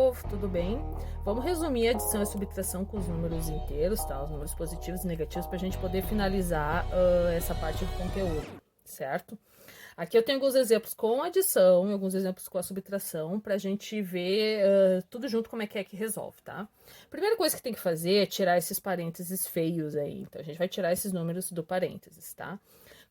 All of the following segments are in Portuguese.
povo, tudo bem? Vamos resumir a adição e subtração com os números inteiros, tá? Os números positivos e negativos, para a gente poder finalizar essa parte do conteúdo, certo? Aqui eu tenho alguns exemplos com adição e alguns exemplos com a subtração, para a gente ver tudo junto como é que resolve, tá? Primeira coisa que tem que fazer é tirar esses parênteses feios aí. Então, a gente vai tirar esses números do parênteses, tá?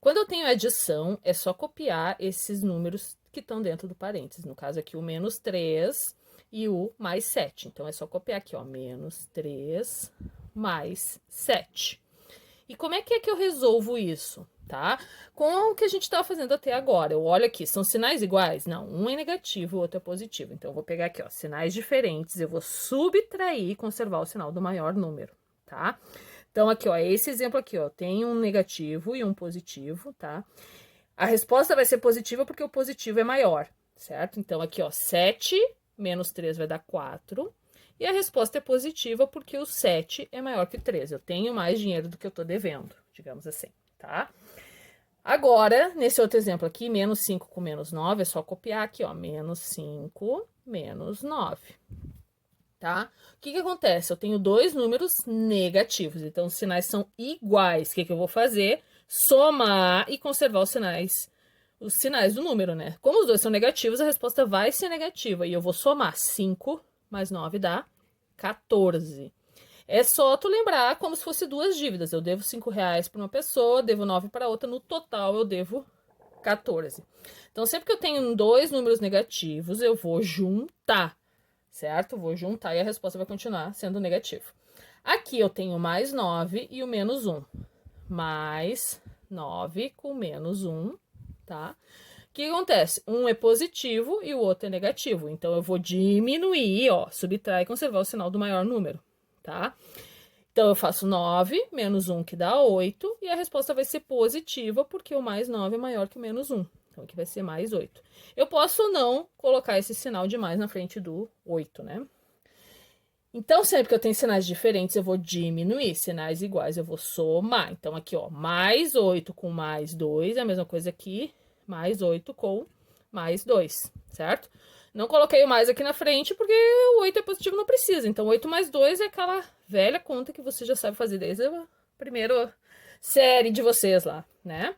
Quando eu tenho adição, é só copiar esses números que estão dentro do parênteses. No caso aqui, o menos 3 e o mais 7. Então, é só copiar aqui, ó, menos 3 mais 7. E como é que eu resolvo isso, tá? Com o que a gente estava fazendo até agora. Eu olho aqui, são sinais iguais? Não, um é negativo, o outro é positivo. Então, eu vou pegar aqui, ó, sinais diferentes, eu vou subtrair e conservar o sinal do maior número, tá? Então, aqui, ó, esse exemplo aqui, ó, tem um negativo e um positivo, tá? A resposta vai ser positiva porque o positivo é maior, certo? Então, aqui, ó, 7 menos 3 vai dar 4. E a resposta é positiva porque o 7 é maior que o 3. Eu tenho mais dinheiro do que eu tô devendo, digamos assim, tá? Agora, nesse outro exemplo aqui, menos 5 com menos 9, é só copiar aqui, ó, menos 5 menos 9. Tá? O que acontece? Eu tenho dois números negativos, então os sinais são iguais. O que eu vou fazer? Somar e conservar os sinais do número, né? Como os dois são negativos, a resposta vai ser negativa. E eu vou somar 5 mais 9 dá 14. É só tu lembrar como se fosse duas dívidas. Eu devo 5 reais para uma pessoa, devo 9 para outra, no total eu devo 14. Então, sempre que eu tenho dois números negativos, eu vou juntar. Certo? Vou juntar e a resposta vai continuar sendo negativa. Aqui eu tenho mais 9 e o menos 1. Mais 9 com menos 1, tá? O que acontece? Um é positivo e o outro é negativo. Então, eu vou diminuir, ó, subtrair e conservar o sinal do maior número, tá? Então, eu faço 9 menos 1, que dá 8, e a resposta vai ser positiva, porque o mais 9 é maior que o menos 1. Então, aqui vai ser mais 8. Eu posso não colocar esse sinal de mais na frente do 8, né? Então, sempre que eu tenho sinais diferentes, eu vou diminuir. Sinais iguais, eu vou somar. Então, aqui, ó, mais 8 com mais 2 é a mesma coisa aqui, mais 8 com mais 2, certo? Não coloquei o mais aqui na frente, porque o 8 é positivo, não precisa. Então, 8 mais 2 é aquela velha conta que você já sabe fazer desde a primeira série de vocês lá, né?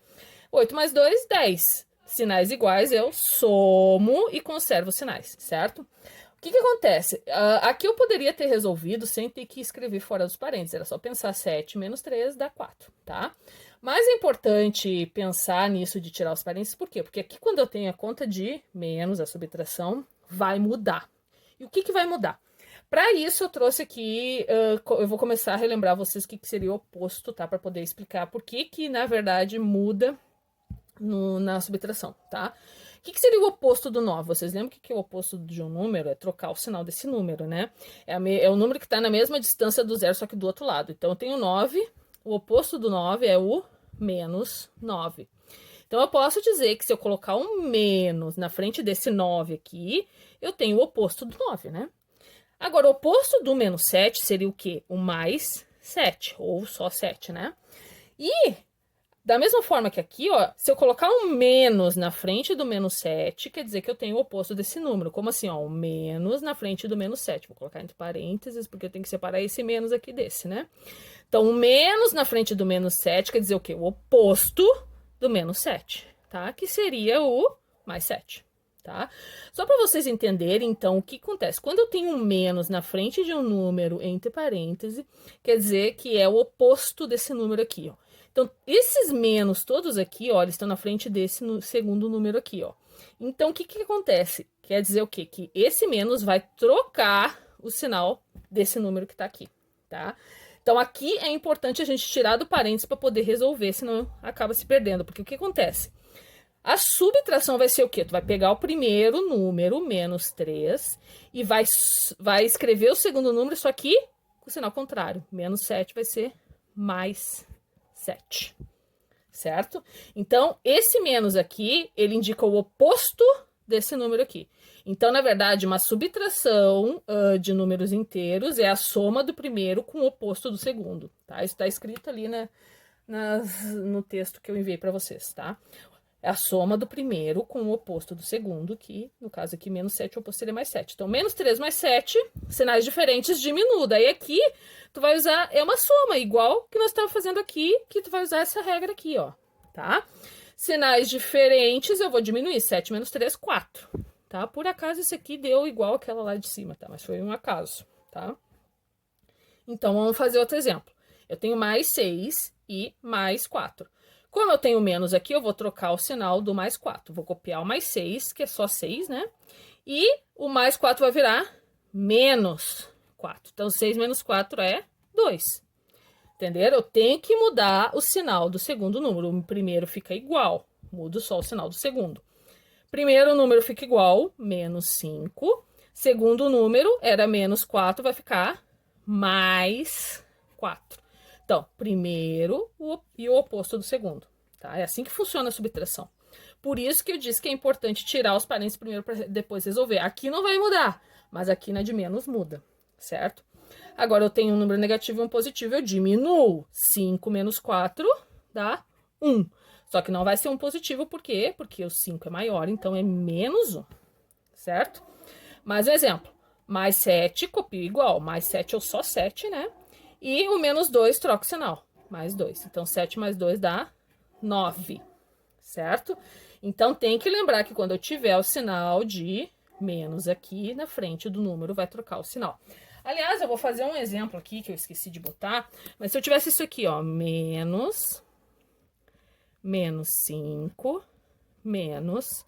8 mais 2, 10. Sinais iguais, eu somo e conservo os sinais, certo? O que acontece? Aqui eu poderia ter resolvido sem ter que escrever fora dos parênteses. Era só pensar 7 menos 3 dá 4, tá? Mas é importante pensar nisso de tirar os parênteses, por quê? Porque aqui quando eu tenho a conta de menos, a subtração, vai mudar. E o que vai mudar? Para isso, eu trouxe aqui, eu vou começar a relembrar vocês o que seria o oposto, tá? Para poder explicar por que, na verdade, muda na subtração, tá? O que seria o oposto do 9? Vocês lembram que é o oposto de um número? É trocar o sinal desse número, né? É o número que está na mesma distância do zero, só que do outro lado. Então, eu tenho 9, o oposto do 9 é o menos 9. Então, eu posso dizer que se eu colocar um menos na frente desse 9 aqui, eu tenho o oposto do 9, né? Agora, o oposto do menos 7 seria o quê? O mais 7, ou só 7, né? E da mesma forma que aqui, ó, se eu colocar um menos na frente do menos 7, quer dizer que eu tenho o oposto desse número. Como assim, ó? Um menos na frente do menos 7. Vou colocar entre parênteses, porque eu tenho que separar esse menos aqui desse, né? Então, o menos na frente do menos 7 quer dizer o quê? O oposto do menos 7, tá? Que seria o mais 7, tá? Só para vocês entenderem, então, o que acontece. Quando eu tenho um menos na frente de um número entre parênteses, quer dizer que é o oposto desse número aqui, ó. Então, esses menos todos aqui, ó, eles estão na frente desse segundo número aqui, ó. Então, o que acontece? Quer dizer o quê? Que esse menos vai trocar o sinal desse número que tá aqui, tá? Então, aqui é importante a gente tirar do parênteses para poder resolver, senão acaba se perdendo. Porque o que acontece? A subtração vai ser o quê? Tu vai pegar o primeiro número, menos 3, e vai escrever o segundo número, só que com o sinal contrário. Menos 7 vai ser mais 7, certo? Então, esse menos aqui, ele indica o oposto desse número aqui. Então, na verdade, uma subtração de números inteiros é a soma do primeiro com o oposto do segundo, tá? Isso está escrito ali, né, no texto que eu enviei para vocês, tá? É a soma do primeiro com o oposto do segundo, que no caso aqui, menos 7, o oposto seria mais 7. Então, menos 3 mais 7, sinais diferentes, diminui. Daí aqui, tu vai usar, é uma soma, igual que nós estávamos fazendo aqui, que tu vai usar essa regra aqui, ó, tá? Sinais diferentes, eu vou diminuir. 7 menos 3, 4, tá? Por acaso, esse aqui deu igual aquela lá de cima, tá? Mas foi um acaso, tá? Então, vamos fazer outro exemplo. Eu tenho mais 6 e mais 4. Como eu tenho menos aqui, eu vou trocar o sinal do mais 4. Vou copiar o mais 6, que é só 6, né? E o mais 4 vai virar menos 4. Então, 6 menos 4 é 2. Entenderam? Eu tenho que mudar o sinal do segundo número. O primeiro fica igual. Mudo só o sinal do segundo. Primeiro número fica igual, menos 5. Segundo número era menos 4, vai ficar mais 4. Então, primeiro e o oposto do segundo, tá? É assim que funciona a subtração. Por isso que eu disse que é importante tirar os parênteses primeiro para depois resolver. Aqui não vai mudar, mas aqui na de menos muda, certo? Agora, eu tenho um número negativo e um positivo, eu diminuo. 5 menos 4 dá 1. Só que não vai ser um positivo, por quê? Porque o 5 é maior, então é menos 1, certo? Mais um exemplo. Mais 7, copio igual. Mais 7 ou só 7, né? E o menos 2, troca o sinal. Mais 2. Então, 7 mais 2 dá 9, certo? Então, tem que lembrar que quando eu tiver o sinal de menos aqui na frente do número, vai trocar o sinal. Aliás, eu vou fazer um exemplo aqui que eu esqueci de botar. Mas se eu tivesse isso aqui, ó, menos 5, menos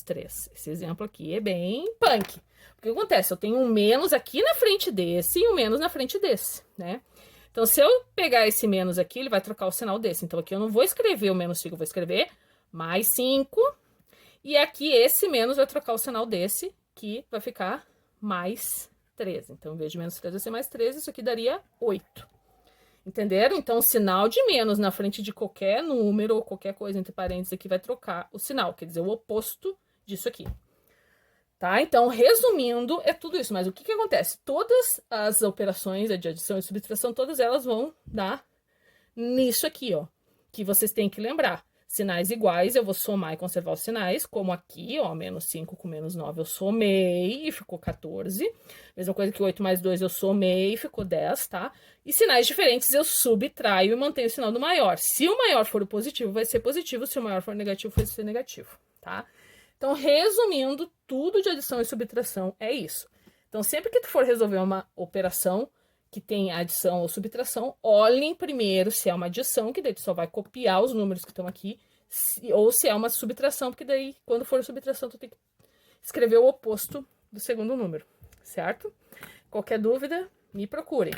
3. Esse exemplo aqui é bem punk. O que acontece? Eu tenho um menos aqui na frente desse e um menos na frente desse, né? Então, se eu pegar esse menos aqui, ele vai trocar o sinal desse. Então, aqui eu não vou escrever o menos 5, eu vou escrever mais 5. E aqui esse menos vai trocar o sinal desse, que vai ficar mais 13. Então, em vez de menos 3, vai ser mais 13. Isso aqui daria 8. Entenderam? Então, o sinal de menos na frente de qualquer número ou qualquer coisa entre parênteses aqui vai trocar o sinal, quer dizer, o oposto disso aqui. Tá? Então, resumindo, é tudo isso. Mas o que que acontece? Todas as operações de adição e subtração, todas elas vão dar nisso aqui, ó. Que vocês têm que lembrar. Sinais iguais, eu vou somar e conservar os sinais, como aqui, ó, menos 5 com menos 9 eu somei e ficou 14. Mesma coisa que 8 mais 2 eu somei e ficou 10, tá? E sinais diferentes eu subtraio e mantenho o sinal do maior. Se o maior for o positivo, vai ser positivo, se o maior for o negativo, vai ser negativo, tá? Então, resumindo, tudo de adição e subtração é isso. Então, sempre que tu for resolver uma operação que tem adição ou subtração, olhem primeiro se é uma adição, que daí tu só vai copiar os números que estão aqui, ou se é uma subtração, porque daí, quando for subtração, tu tem que escrever o oposto do segundo número, certo? Qualquer dúvida, me procurem.